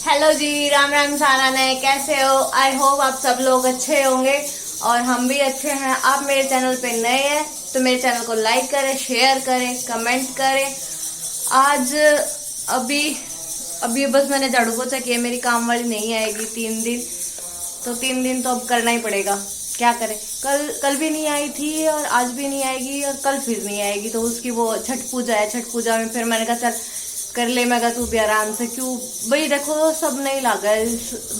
Hello जी, राम राम साराने, कैसे हो? I hope आप सब लोग अच्छे होंगे और हम भी अच्छे हैं। आप मेरे चैनल पे नए हैं तो मेरे चैनल को लाइक करें, शेयर करें, कमेंट करें। आज अभी अभी बस मैंने झाड़ू पोछा किया, मेरी काम वाली नहीं आएगी 3 दिन, तो 3 दिन तो अब करना ही पड़ेगा। क्या करें, कल कल भी नहीं आई थी और आज भी नहीं आएगी और कल फिर नहीं आएगी। तो उसकी वो छठ पूजा है, छठ पूजा में फिर मैंने कहा चल कर ले। मैं कहा तू भी आराम से क्यों भाई, देखो सब नहीं लगा है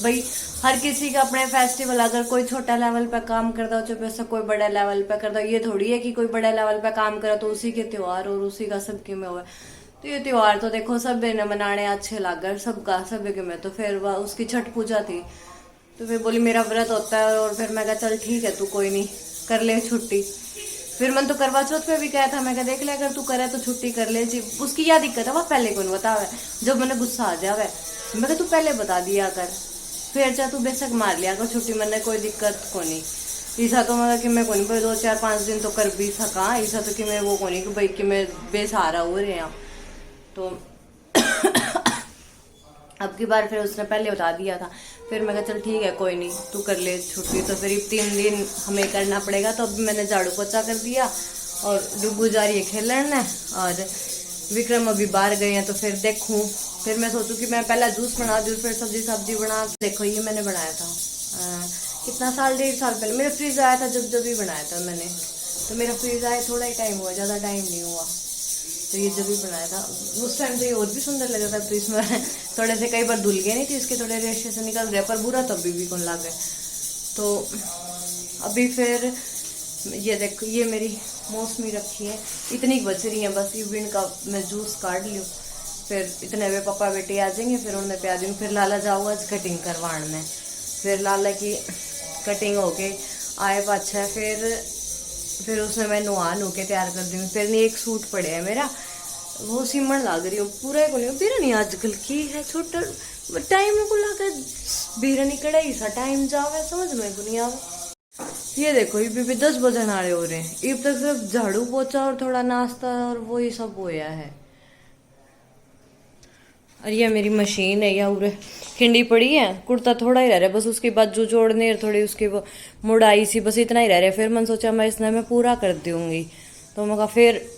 भाई। हर किसी का अपने फेस्टिवल, अगर कोई छोटा लेवल पे काम करता हो, चुप से कोई बड़ा लेवल पे करता हो, ये थोड़ी है कि कोई बड़ा लेवल पे काम करा तो उसी के त्योहार और उसी का सबके में हुआ। तो ये त्योहार तो देखो सब ने मनाने अच्छे लग गए सबका सब के में। तो फिर वह उसकी छठ पूजा थी, तो फिर बोली मेरा व्रत होता है और फिर मैं कहा चल ठीक है तू कोई नहीं कर ले छुट्टी। फिर मन तो करवा चौथ पे भी कहा था, मैं कहा देख ले अगर तू करे तो छुट्टी कर ले जी। उसकी क्या दिक्कत है, वह पहले कौन बतावे, जब मैंने गुस्सा आ जावे मैं कहा तू पहले बता दिया कर, फिर चाहे तू बेशक मार लिया कर छुट्टी, मैंने कोई दिक्कत को नहीं। ऐसा तो मतलब कि मैं को नहीं भाई 2 4 5 दिन तो कर भी सका, ऐसा तो कि मैं वो को नहीं कि भाई कि मैं बेसहारा हो रहे हैं। तो अब की बार फिर उसने पहले बता दिया था। फिर मैं कहा चल ठीक है कोई नहीं तू कर ले छुट्टी। तो फिर 3 दिन हमें करना पड़ेगा। तो अभी मैंने झाड़ू पोछा कर दिया और डुगू जा रही है खेलने और विक्रम अभी बाहर गए हैं। तो फिर देखूं, फिर मैं सोचूं कि मैं पहला जूस बना दूँ फिर सब्जी बना। देखो ये मैंने बनाया था कितना साल 1.5 साल पहले मेरा फ्रीज आया था, जब भी बनाया था मैंने। तो मेरा फ्रीज आया थोड़ा ही टाइम हुआ, ज़्यादा टाइम नहीं हुआ। तो ये जब भी बनाया था उस टाइम तो ये और भी सुंदर लग रहा था। तो इसमें थोड़े से कई बार धुल गए नहीं थे, इसके थोड़े रेशे से निकल गए, पर बुरा तो अभी भी कौन लग गए। तो अभी फिर ये देखो ये मेरी मौसमी रखी है, इतनी बच रही है बस, इवन का मैं जूस काट लूँ। फिर इतने वे पापा बेटे आ जाएंगे, फिर उन्हें प्यार दूँगी। फिर लाला जाऊँगा आज कटिंग करवाने, फिर लाला की कटिंग होके आए पाछा। फिर उसने मैं नुआ नू के तैयार कर दूँगी। फिर नहीं एक सूट पड़े है मेरा, वो सिमण लग रही हूँ पूरा को नहीं फिर नहीं आजकल की है छोटा टाइम को लगा बीरनी कढ़ाई सा टाइम जावे समझ में को नहीं आवे। ये देखो ये भी 10 बजन आ रहे हो रहे हैं, अब तक सिर्फ झाड़ू पोछा और थोड़ा नाश्ता और वही सब होया है। और ये मेरी मशीन है, या उरे खिंडी पड़ी है, कुर्ता थोड़ा ही रह रहा है बस, उसके बाद जो जोड़ने और थोड़ी उसकी वो मुड़ाई सी बस इतना ही रह रहा है। फिर मैंने सोचा मैं इसने मैं पूरा कर दूंगी। तो मैं कहा फिर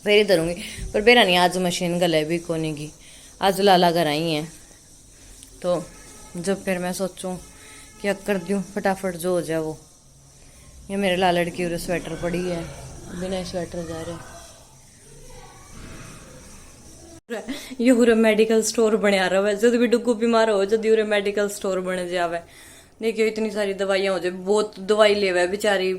इधर हूँगी। पर बेरा नहीं आज मशीन गले भी कोने की, आज लाला घर आई हैं। तो जब फिर मैं सोचूं क्या कर दूँ फटाफट जो हो जाए वो। ये मेरे लालड़ की उरे स्वेटर पड़ी है, बिना स्वेटर जा रहे। ये पूरा मेडिकल स्टोर बनया रहा है, जब भी डुगू बीमार हो जब पूरे मेडिकल स्टोर बन जावे। देखियो इतनी सारी दवाइयां हो जाए, बहुत दवाई लेवे बेचारी,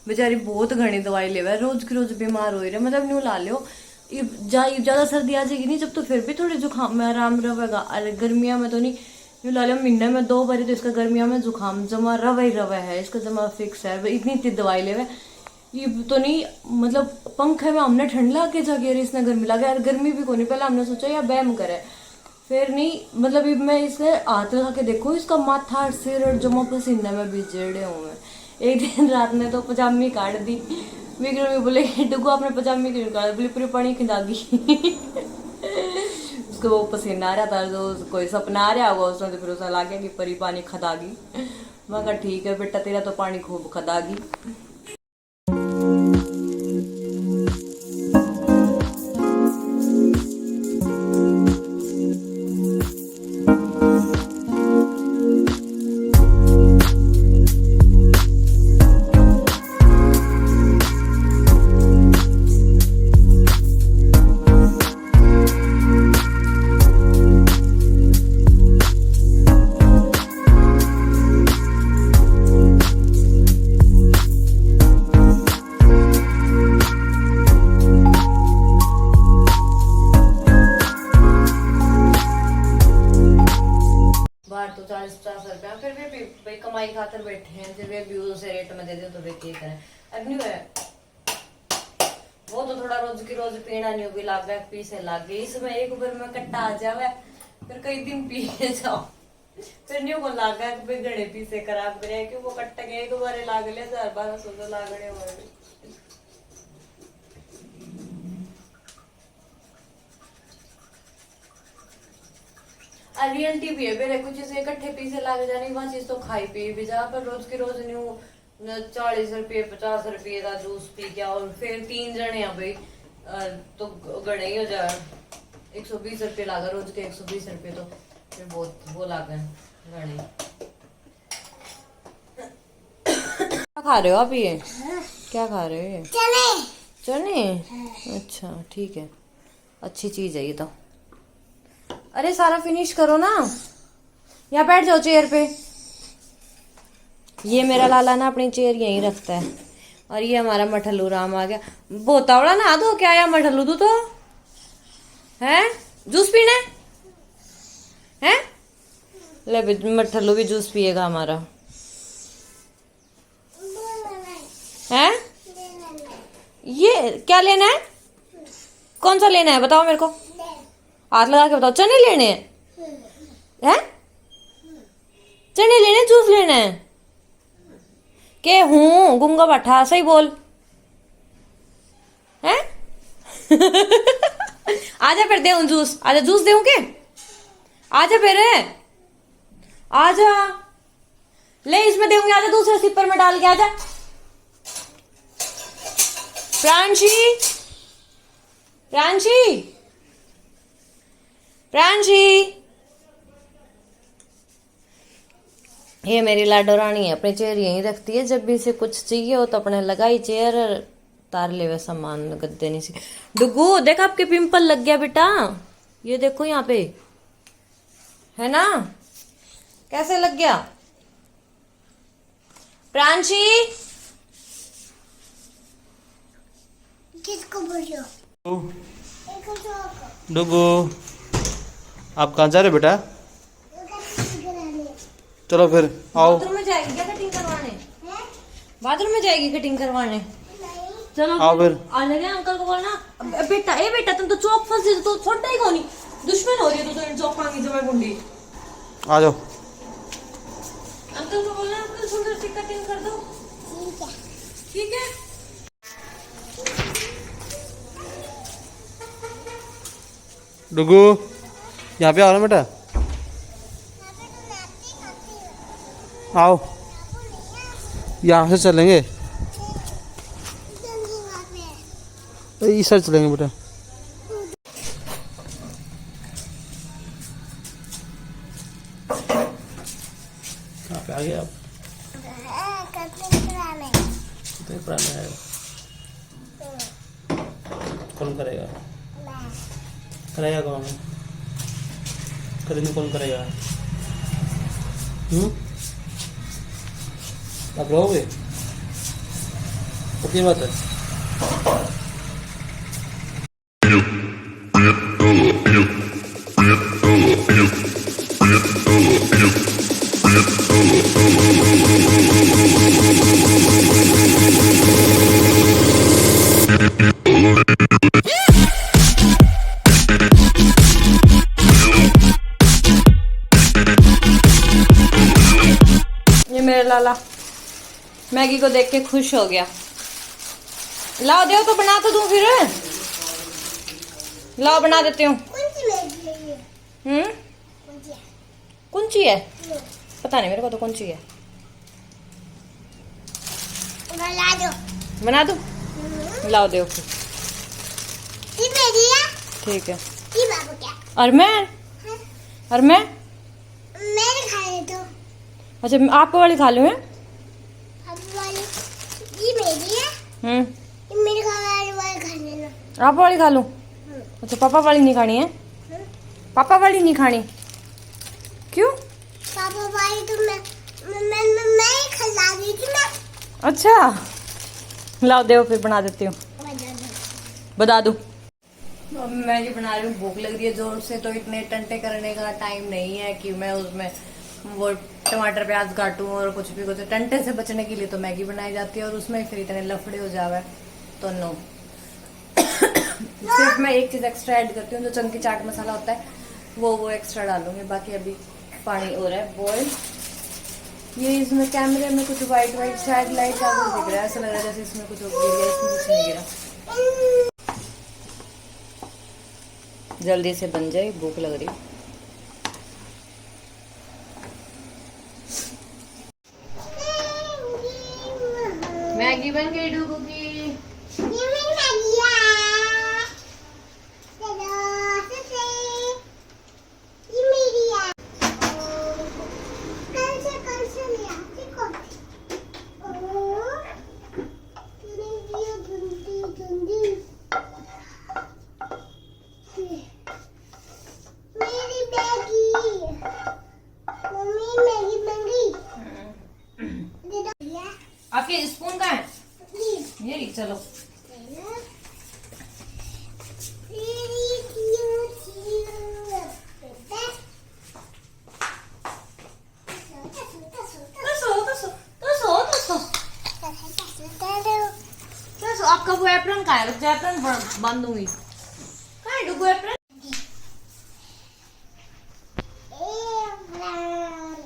बेचारी बहुत घनी दवाई लेवे, रोज की रोज बीमार हो रहे। मतलब न्यू ला लो ज्यादा सर्दी आ जाएगी नहीं जब, तो फिर भी थोड़े जुकाम में आराम रहेगा। अरे गर्मियां में तो नहीं, न्यू ला लो महीने में 2 बारी तो इसका गर्मियों में जुकाम जमा रवे ही रवे है, इसका जमा फिक्स है। इतनी इतनी दवाई लेवे ये तो नहीं, मतलब पंखे में हमने ठंड ला के जाके इसने गर्मी लगे यार, गर्मी भी को नहीं। पहले हमने सोचा यार बैम करे, फिर नहीं मतलब मैं इसके हाथ लगा के देखो इसका माथा सिर और जमा पसीने में बिजेड़े हुए। एक दिन रात ने तो पजामी काट दी, विक्रम भी बोले डुगू आपने पजामी क्यों काट, बोले पूरी पानी खिला दी। उसको वो पसीना आ रहा था, जो कोई सपना आ रहा होगा उसमें, तो फिर उसे लगे कि परी पानी खदागी। मैं कहा ठीक है बेटा तेरा तो पानी खूब खदागी। तो 40-50 रुपया फिर भी भाई कमाई खातर बैठे हैं, जब वे भी उसे रेट में दे दे तो वे क्या करें। अब नहीं है वो तो थोड़ा रोज की रोज पीना नहीं भी लाग गया, पीसे लाग गई, इसमें एक बार में कट्टा आ जावे फिर कई दिन पी जाओ। फिर नहीं को लाग गया कि गड़े पीसे खराब करे, क्यों वो कट्टा गए एक बार लाग ले 1000-1200 तो लागने हुए। रियलिटी भी है मेरे कुछ चीजें इकट्ठे पीसे लागे जाने वहाँ चीज तो खाई पी भी जा, पर रोज के रोज न्यू 40 रुपये 50 रुपये का जूस पी गया और फिर 3 जने हैं भाई, तो गणे ही हो जाए 120 रुपये लागा रोज के 120 रुपये, तो फिर बहुत वो लागे गणे। क्या खा रहे हो आप ये? क्या खा रहे हो ये? चने। चने? अच्छा ठीक है, अच्छी चीज है ये तो। अरे सारा फिनिश करो ना, यहाँ बैठ जाओ चेयर पे। ये मेरा लाला ना अपनी चेयर यहीं रखता है। और ये हमारा मठल्लू राम आ गया। बोतावड़ा ना दो क्या या मठल्लू तू तो है? जूस पीना है? ले मठल्लू भी जूस पिएगा हमारा है। ये क्या लेना है? कौन सा लेना है बताओ मेरे को, हाथ लगा के बताओ। चने लेने हैं? चने लेने, जूस लेना है के? हूँ गुंगा बैठा, सही बोल है। आजा फिर दे जूस, आजा जूस दे के, आजा फिर, आजा ले इसमें दूंगी, आजा दूसरे सिपर में डाल के आजा। प्रांशी, प्रांशी, प्रांशी, ये मेरी लाडो रानी है, अपनी चेयर यहीं रखती है, जब भी इसे कुछ चाहिए हो तो अपने लगाई चेयर तार ले वे सामान गद्दे नहीं सी। डुगू देख आपके पिंपल लग गया बेटा, ये देखो यहाँ पे है ना, कैसे लग गया? प्रांशी, किसको बोलो? डुगू आप कहाँ जा रहे बेटा? चलो फिर आओ। बाथरूम में जाएगी क्या कटिंग करवाने? बाथरूम में जाएगी कटिंग करवाने? चलो आओ फिर। आ जाएंगे अंकल को बोलना। बेटा ए बेटा तुम तो चौक फंसी तो छोटा ही कौन दुश्मन हो रही है, तो चौक मांगी जमा गुंडी। आ जाओ। अंकल को बोलना अंकल सुंदर सी कटिंग कर दो। ठीक है। डुगू यहाँ पे आओ ना बेटा, आओ यहाँ से चलेंगे, इस साइड चलेंगे बेटा। कहाँ पे आ गए आप? कितने पुराने हैं? कौन करेगा? करेगा कौन? करेंगे कौन करेगा? आप रहोगे? पक्की बात है? ये मेरा लाला मैगी को देख के खुश हो गया। लाओ दो तो बना तो दूं फिर, लाओ बना देती हूँ। कौन सी है? पता नहीं मेरे को तो कौन सी है। बना दो लाओ दो फिर। ठीक है। और मैं अच्छा आप वाली खा लूँ? आप वाली खा लूँ? अच्छा पापा वाली नहीं खानी है? पापा वाली नहीं खानी क्यों? पापा वाली तो मैं खिला दी थी ना। अच्छा लाओ दो फिर बना देती हूँ। बता दूँ मैगी बना रही हूँ, भूख लग रही है जोर से, तो इतने टंटे करने का टाइम नहीं है कि मैं उसमें वो टमाटर प्याज काटूं और कुछ टंटे से बचने के लिए तो मैगी बनाई जाती है, और उसमें फिर इतने लफड़े हो जावे तो नो। सिर्फ मैं एक चीज एक्स्ट्रा ऐड करती हूँ, जो चंकी चाट मसाला होता है वो एक्स्ट्रा डालूंगी। बाकी अभी पानी हो रहा है बॉयल। ये इसमें कैमरे में कुछ व्हाइट शायद लाइट का कुछ दिख रहा है, ऐसा लग रहा है जैसे इसमें कुछ गिर गया, इसमें कुछ नहीं गिरा। जल्दी से बन जाए, भूख लग रही। मैगी बन गई डुगू की। ये मेरी मैगी है। चलो से ये मेरी है। कल से ले आती कॉफी। ये गंदी गंदी मेरी मैगी। मम्मी मैगी बन गई। दे दो भैया। आपके स्पून कहाँ है? ये रही, चलो। आपका वो एप्रन कहाँ है? रुक जा, एप्रन बांध दूंगी। कहाँ है डुगू एप्रन?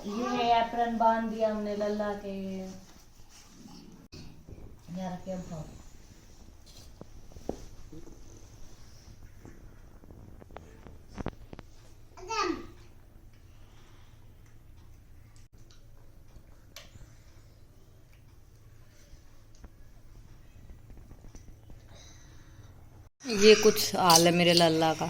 ये एप्रन बांध दिया हमने लल्ला के। यहाँ रखे अब खाओ। ये कुछ हाल है मेरे लल्ला का।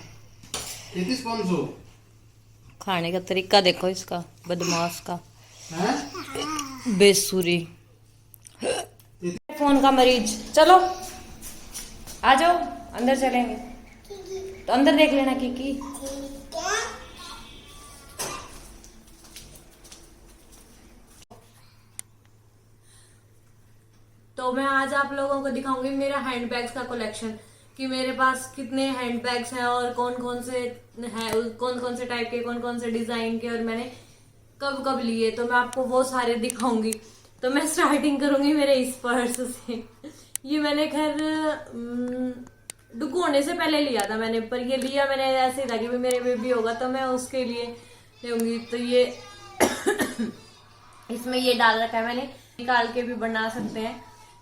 खाने का तरीका देखो इसका, बदमाश का, बेसुरी। फोन का मरीज। चलो आ जाओ, अंदर चलेंगे। तो अंदर देख लेना की। तो मैं आज आप लोगों को दिखाऊंगी मेरा हैंडबैग्स का कलेक्शन, कि मेरे पास कितने हैंडबैग्स हैं और कौन कौन से टाइप के, कौन कौन से डिजाइन के, और मैंने कब कब लिए। तो मैं आपको वो सारे दिखाऊंगी। तो मैं स्टार्टिंग करूंगी मेरे इस पर्स से। ये मैंने खैर डुगू होने से पहले लिया था मैंने, पर ये लिया मैंने ऐसे ही था कि मेरे बेबी होगा तो मैं उसके लिए लूंगी। तो ये इसमें ये डाल रखा है मैंने, निकाल के भी बना सकते हैं।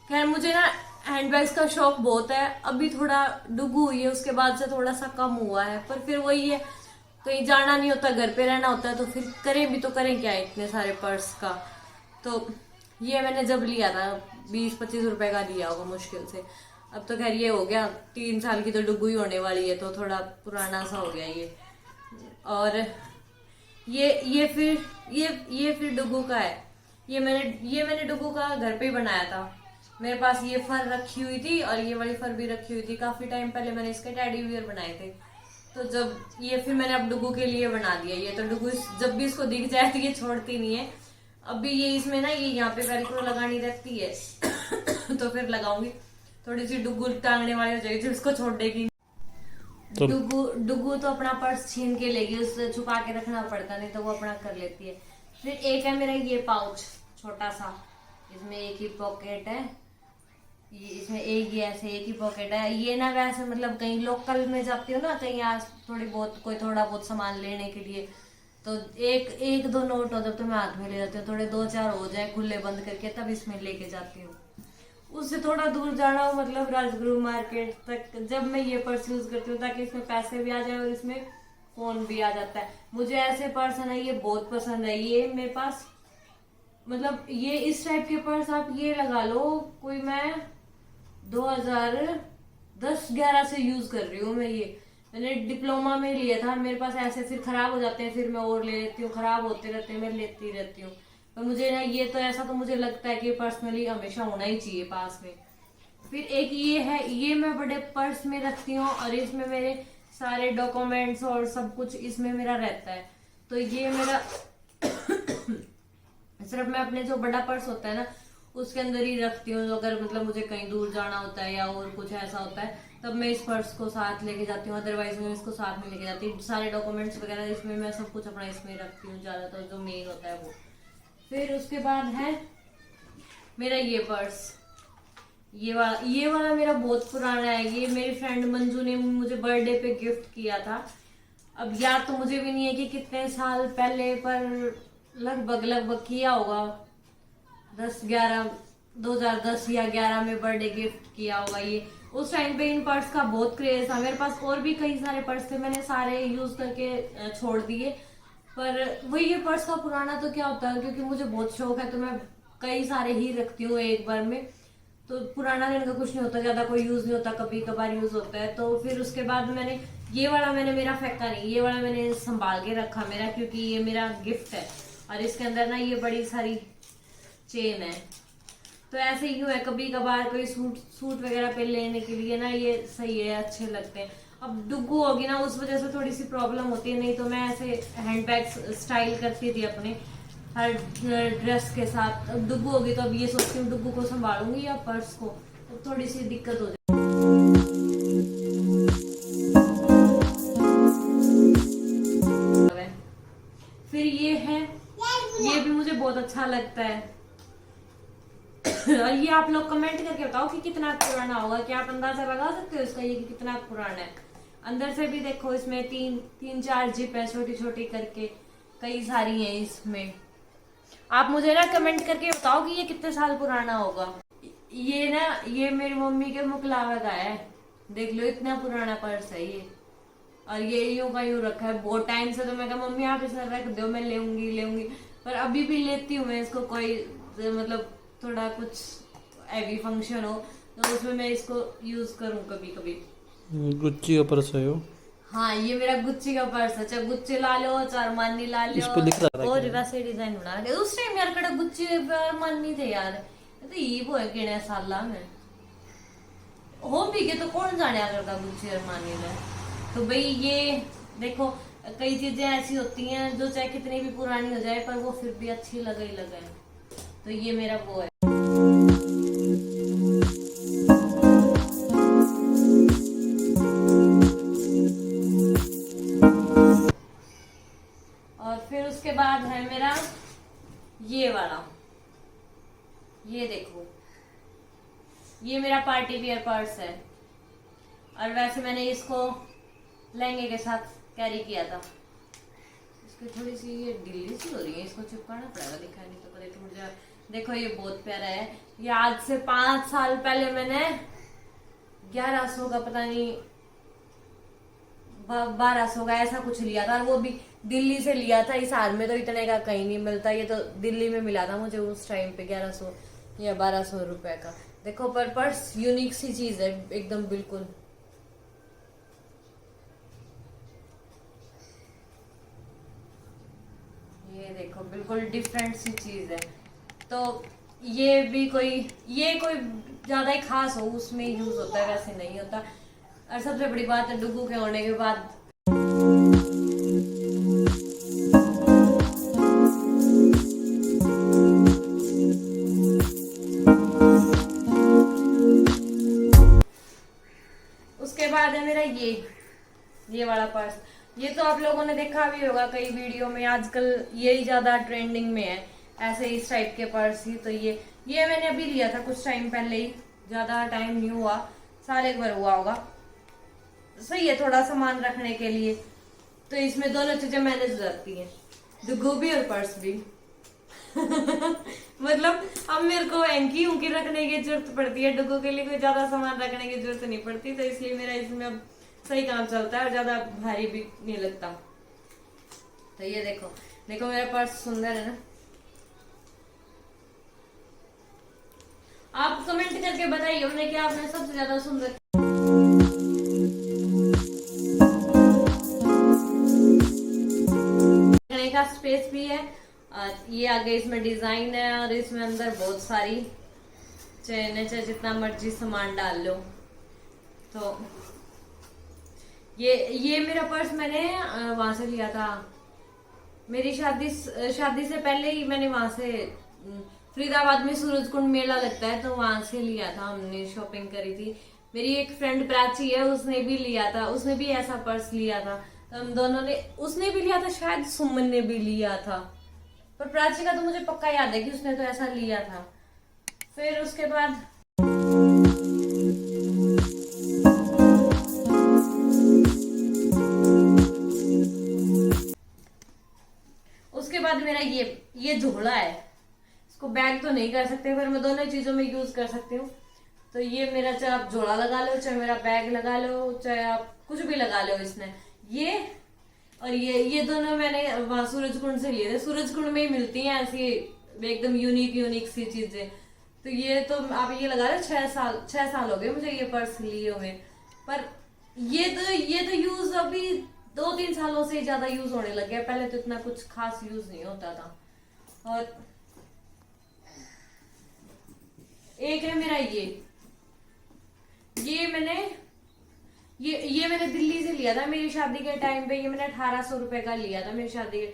खैर मुझे ना हैंडबैग्स का शौक बहुत है। अभी थोड़ा डुगू हुई है, उसके बाद से थोड़ा सा कम हुआ है, पर फिर वही है, कहीं जाना नहीं होता, घर पे रहना होता है, तो फिर करें भी तो करें क्या इतने सारे पर्स का। तो ये मैंने जब लिया था 20-25 रुपए का लिया होगा मुश्किल से। अब तो खैर ये हो गया 3 साल की, तो डुगू ही होने वाली है, तो थोड़ा पुराना सा हो गया ये। और ये फिर डुगू का है। ये मैंने डुगू का घर पे ही बनाया था। मेरे पास ये फर रखी हुई थी और ये वाली फर भी रखी हुई थी। काफी टाइम पहले मैंने इसके टेडी बियर बनाए थे। तो जब ये फिर मैंने अब डुगू के लिए बना दिया। ये तो डुगू जब भी इसको दिख जाए तो ये छोड़ती नहीं है। अभी ये इसमें ना ये यहाँ पे वेलक्रो लगानी रहती है तो फिर लगाऊंगी। थोड़ी सी डुगू टांगने वाली हो जाएगी जो इसको छोड़ देगी। तो डुगू तो अपना पर्स छीन के लेगी, उससे छुपा के रखना पड़ता, नहीं तो वो अपना कर लेती है। फिर एक है मेरा ये पाउच छोटा सा, इसमें एक ही पॉकेट है। ये इसमें एक ही ऐसे एक ही पॉकेट है। ये ना वैसे मतलब कहीं लोकल में जाती हो ना, कहीं आज कोई थोड़ा बहुत सामान लेने के लिए, तो एक दो नोट हो जब तो मैं हाथ में ले जाती हूँ, थोड़े 2-4 हो जाए खुले बंद करके तब इसमें लेके जाती हूँ। उससे थोड़ा दूर जाना हो मतलब राजगुरु मार्केट तक, जब मैं ये पर्स यूज करती हूँ ताकि इसमें पैसे भी आ जाए और इसमें फोन भी आ जाता है। मुझे ऐसे पर्स है ना ये बहुत पसंद है। ये मेरे पास मतलब ये इस टाइप के पर्स आप ये लगा लो, कोई मैं 2010-11 से यूज कर रही हूँ। मैंने डिप्लोमा में लिया था। मेरे पास ऐसे फिर खराब हो जाते हैं, फिर मैं और ले लेती हूँ, खराब होते रहते हैं, मैं लेती रहती हूँ। पर मुझे ना ये तो ऐसा तो मुझे लगता है कि पर्सनली हमेशा होना ही चाहिए पास में। फिर एक ये है, ये मैं बड़े पर्स में रखती हूँ और इसमें मेरे सारे डॉक्यूमेंट्स और सब कुछ इसमें मेरा रहता है। तो ये मेरा सिर्फ मैं अपने जो बड़ा पर्स होता है ना उसके अंदर ही रखती हूँ। अगर मतलब मुझे कहीं दूर जाना होता है या और कुछ ऐसा होता है तब मैं इस पर्स को साथ लेके जाती हूँ, अदरवाइज मैं इसको साथ में लेके जाती हूँ। सारे डॉक्यूमेंट्स वगैरह इसमें, मैं सब कुछ अपना इसमें रखती हूँ ज्यादातर, जो मेन होता है वो। फिर उसके बाद है मेरा ये पर्स, ये वाला मेरा बहुत पुराना है। ये मेरी फ्रेंड मंजू ने मुझे बर्थडे पे गिफ्ट किया था। अब याद तो मुझे भी नहीं है कि कितने साल पहले, पर लगभग किया होगा 2010 या 11 में बर्थडे गिफ्ट किया होगा। ये उस टाइम पे इन पर्स का बहुत क्रेज था। मेरे पास और भी कई सारे पर्स थे, मैंने सारे यूज करके छोड़ दिए। पर वही ये पर्स का पुराना तो क्या होता है, क्योंकि मुझे बहुत शौक है तो मैं कई सारे ही रखती हूँ एक बार में। तो पुराना दिन का कुछ नहीं होता, ज्यादा कोई यूज नहीं होता, कभी कभार यूज होता है। तो फिर उसके बाद मैंने ये वाला मेरा फेंका नहीं, ये वाला मैंने संभाल के रखा मेरा, क्योंकि ये मेरा गिफ्ट है और इसके अंदर ना ये बड़ी सारी चेन है। तो ऐसे ही है, कभी कभार कोई सूट वगैरह पे लेने के लिए ना ये सही है, अच्छे लगते हैं। अब डुग्गू होगी ना, उस वजह से थोड़ी सी प्रॉब्लम होती है, नहीं तो मैं ऐसे हैंडबैग स्टाइल करती थी अपने हर ड्रेस के साथ। अब डुग्गू होगी तो अब ये सोचती हूँ डुग्गू को संभालूंगी या पर्स को, तो थोड़ी सी दिक्कत हो जाएगी। फिर ये है, ये भी मुझे बहुत अच्छा लगता है। और ये आप लोग कमेंट करके बताओ कि कितना पुराना होगा, क्या आप अंदाजा लगा सकते हो इसका ये कि कितना पुराना है। अंदर से भी देखो, इसमें तीन चार जिप है छोटी छोटी करके, कई सारी हैं इसमें। आप मुझे ना कमेंट करके बताओ कि ये कितने साल पुराना होगा। ये मेरी मम्मी के मुकलावा का है, देख लो इतना पुराना पर्स है ये। और ये यूं का यूं रखा है बहुत टाइम से, तो मैं कहा मम्मी आप इसे रख दो, मैं लेऊंगी, पर अभी भी लेती हूँ मैं इसको, कोई मतलब थोड़ा कुछ हैवी फंक्शन हो तो उसमें मैं इसको यूज करूँ कभी कभी। गुच्ची का पर्स है वो। हाँ, ये मेरा गुच्ची का पर्स है, चाहे गुच्ची ला लो चाहे अरमानी ला लो। इस पे लिख रहा है और वैसे डिजाइन बना रखे उस टाइम यार, कड़ा गुच्ची अरमानी थे यार, तो ये वो है किने साला में हो भी के, तो कौन जाने करता गुच्ची अरमानी में। तो भाई ये देखो, कई चीजें ऐसी होती हैं जो चाहे कितनी भी पुरानी हो जाए पर वो फिर भी अच्छी लगे ही लगे। तो ये मेरा वो है। और फिर उसके बाद है मेरा ये वाला, ये देखो, ये मेरा पार्टी वियर पर्स है। और वैसे मैंने इसको लहंगे के साथ कैरी किया था। इसकी थोड़ी सी ये ढीली सी हो रही है, इसको चिपकाना पड़ेगा, दिखाई नहीं तो पता टूट जाए। देखो ये बहुत प्यारा है, ये आज से 5 साल पहले मैंने 1100 का पता नहीं 1200 का ऐसा कुछ लिया था, और वो भी दिल्ली से लिया था। इस हाल में तो इतने का कहीं नहीं मिलता, ये तो दिल्ली में मिला था मुझे उस टाइम पे 1100 या 1200 रुपए का। देखो पर पर्स यूनिक सी चीज है एकदम बिल्कुल। ये देखो बिल्कुल डिफरेंट सी चीज है। तो ये भी कोई ज्यादा ही खास हो उसमें यूज होता है, वैसे नहीं होता। और सबसे बड़ी बात है डुग्गू के होने के बाद उसके बाद है मेरा ये वाला पर्स। ये तो आप लोगों ने देखा भी होगा कई वीडियो में, आजकल यही ज्यादा ट्रेंडिंग में है, ऐसे इस टाइप के पर्स ही। तो ये मैंने अभी लिया था कुछ टाइम पहले ही, ज्यादा टाइम नहीं हुआ, साल एक भर हुआ होगा। सही है थोड़ा सामान रखने के लिए। तो इसमें दोनों चीजें मैनेज हो जाती हैं, डुग्गू भी और पर्स भी। मतलब अब मेरे को एंकी उंकी रखने की जरूरत पड़ती है, डुग्गू के लिए कोई ज्यादा सामान रखने की जरूरत नहीं पड़ती। तो इसलिए मेरा इसमें अब सही काम चलता है और ज्यादा भारी भी नहीं लगता। तो ये देखो मेरा पर्स सुंदर है ना। आप कमेंट करके बताइए उन्हें कि आपने सबसे ज्यादा सुंदर का स्पेस भी है। ये आगे इसमें डिजाइन है और इसमें अंदर बहुत सारी चैन, चाहे जितना मर्जी सामान डाल लो। तो ये मेरा पर्स मैंने वहां से लिया था, मेरी शादी से पहले ही मैंने वहां से, फरीदाबाद में सूरजकुंड मेला लगता है तो वहां से लिया था, हमने शॉपिंग करी थी। मेरी एक फ्रेंड प्राची है, उसने भी लिया था, उसने भी ऐसा पर्स लिया था। तो हम दोनों ने, उसने भी लिया था, शायद सुमन ने भी लिया था, पर प्राची का तो मुझे पक्का याद है कि उसने तो ऐसा लिया था। फिर उसके बाद मेरा ये झोला है, इसको बैग तो नहीं कर सकते पर मैं दोनों चीजों में यूज कर सकती हूँ। तो ये मेरा, चाहे आप झोला लगा लो, चाहे मेरा बैग लगा लो, चाहे आप कुछ भी लगा लो इसमें। ये और ये दोनों मैंने वहां सूरजकुंड से लिए थे, सूरजकुंड में ही मिलती हैं ऐसी एकदम यूनिक सी चीजें। तो ये तो आप ये लगा रहे 6 साल हो गए मुझे ये पर्स लिए हुए। पर ये तो यूज अभी 2-3 सालों से ज्यादा यूज होने लग गया, पहले तो इतना कुछ खास यूज नहीं होता था। और एक है मेरा ये मैंने दिल्ली से लिया था मेरी शादी के टाइम पे। ये मैंने 1800 रुपए का लिया था मेरी शादी के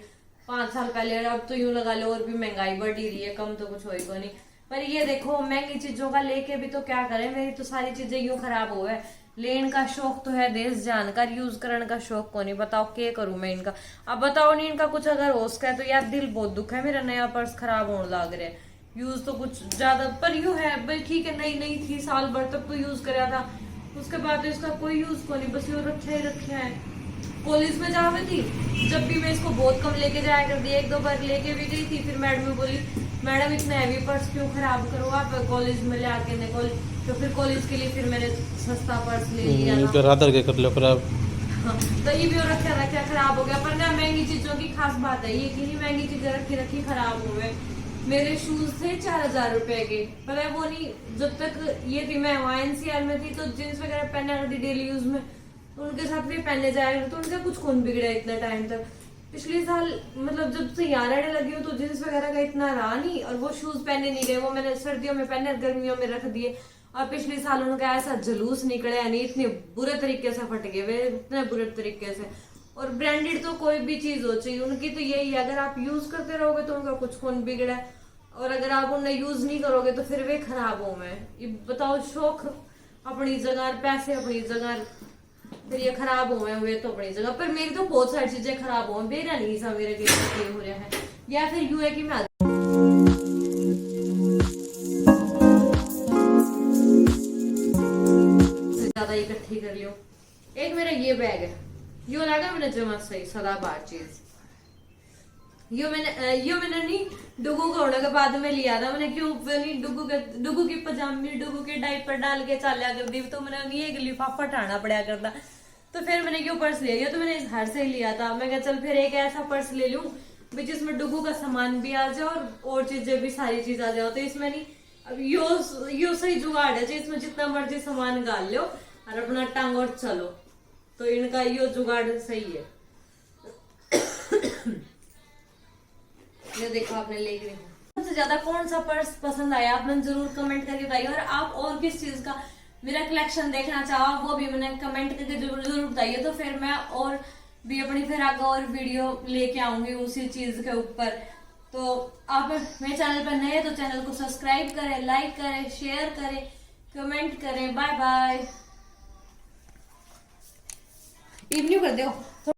5 साल पहले। अब तो यूं लगा लो और भी महंगाई बढ़ ही रही है, कम तो कुछ होएगा नहीं। पर ये देखो महंगी चीजों का लेके भी तो क्या करें, मेरी तो सारी चीजें यूं खराब हो गए। लेन का शौक तो है, देश जानकर यूज करने का शौक को नहीं। बताओ क्या करूं मैं इनका। अब बताओ नहीं इनका कुछ अगर हो सका है तो यार दिल बहुत दुख है मेरा। नया पर्स खराब होने लग रहा है, यूज तो कुछ ज्यादा पर यूं है भाई ठीक है, नई थी साल भर तक तो यूज कराया था, उसके बाद तो इसका कोई यूज को नहीं, बस ये रखा है। कॉलेज में जा रही थी जब भी मैं इसको बहुत कम लेके जाया कर दिया, 1-2 बार लेके भी गई थी। फिर मैडम बोली मैडम इतना हैवी पर्स क्यों खराब करो आप कॉलेज में ले आके ने तो फिर कॉलेज के लिए फिर मैंने सस्ता पर्स ले लिया रात के कर लो खराब। हाँ, तो ये भी रखा खराब हो गया। पर ना महंगी चीजों की खास बात है ये कि महंगी चीजें रखी खराब हो गए। मेरे शूज थे 4000 रुपए के, पर वो नहीं जब तक ये थी मैं वहाँ NCR में थी तो जींस वगैरह पहना करती डेली यूज में, उनके साथ भी पहने जाएगा तो उनका कुछ कौन बिगड़ा इतना टाइम तक। पिछले साल मतलब जब से यहाँ रहने लगी हूँ तो जींस वगैरह का इतना रहा नहीं, और वो शूज पहने नहीं गए, वो मैंने सर्दियों में पहने गर्मियों में रख दिए। और पिछले साल उनका ऐसा जुलूस निकले यानी इतने बुरे तरीके से फट गए वे, इतने बुरे तरीके से। और ब्रांडेड तो कोई भी चीज हो चाहिए उनकी तो यही है, अगर आप यूज करते रहोगे तो उनका कुछ कौन बिगड़ा है, और अगर आप उन्हें यूज नहीं करोगे तो फिर वे खराब हो गए। ये बताओ शौक अपनी जगह, पैसे अपनी जगह, फिर ये खराब हो गए तो अपनी जगह। पर मेरी तो बहुत सारी चीजें खराब हो, मेरा नहीं सा मेरे के हो रहा है, या फिर यूं है कि मैं ज्यादा इकट्ठी कर लियो। एक मेरा ये बैग है, यो लगा मैंने जमा सही सदाबहार चीज। यो मैंने नहीं डुगू का होने के बाद में लिया था मैंने, क्यों नहीं डुगू की पजामी डुगू के डायपर डाल के चालिया कर दी तो मैंने ये लिफाफा ठाना पड़ा करता। तो फिर मैंने क्यों पर्स ले लिया, तो मैंने इस घर से ही लिया था। मैं कहा चल फिर एक ऐसा पर्स ले लूं जिसमें डुगू का सामान भी आ जाए और चीजें भी सारी चीज आ जाए। तो इसमें नहीं अब यो सही जुगाड़ है, इसमें जितना मर्जी सामान डाल लो और अपना टांग और चलो, तो इनका यो जुगाड़ सही है। ये देखो आपने ले गए। सबसे ज्यादा कौन सा पर्स पसंद आया आपने जरूर कमेंट करके बताइए, और आप और किस चीज का मेरा कलेक्शन देखना चाहो वो भी मैंने कमेंट करके जरूर बताइए। तो फिर मैं और भी अपनी फिर आगे और वीडियो लेके आऊंगी उसी चीज के ऊपर। तो आप मेरे चैनल पर नए तो चैनल को सब्सक्राइब करें, लाइक करें, शेयर करें, कमेंट करें। Bye bye. इवनिंग कर दो।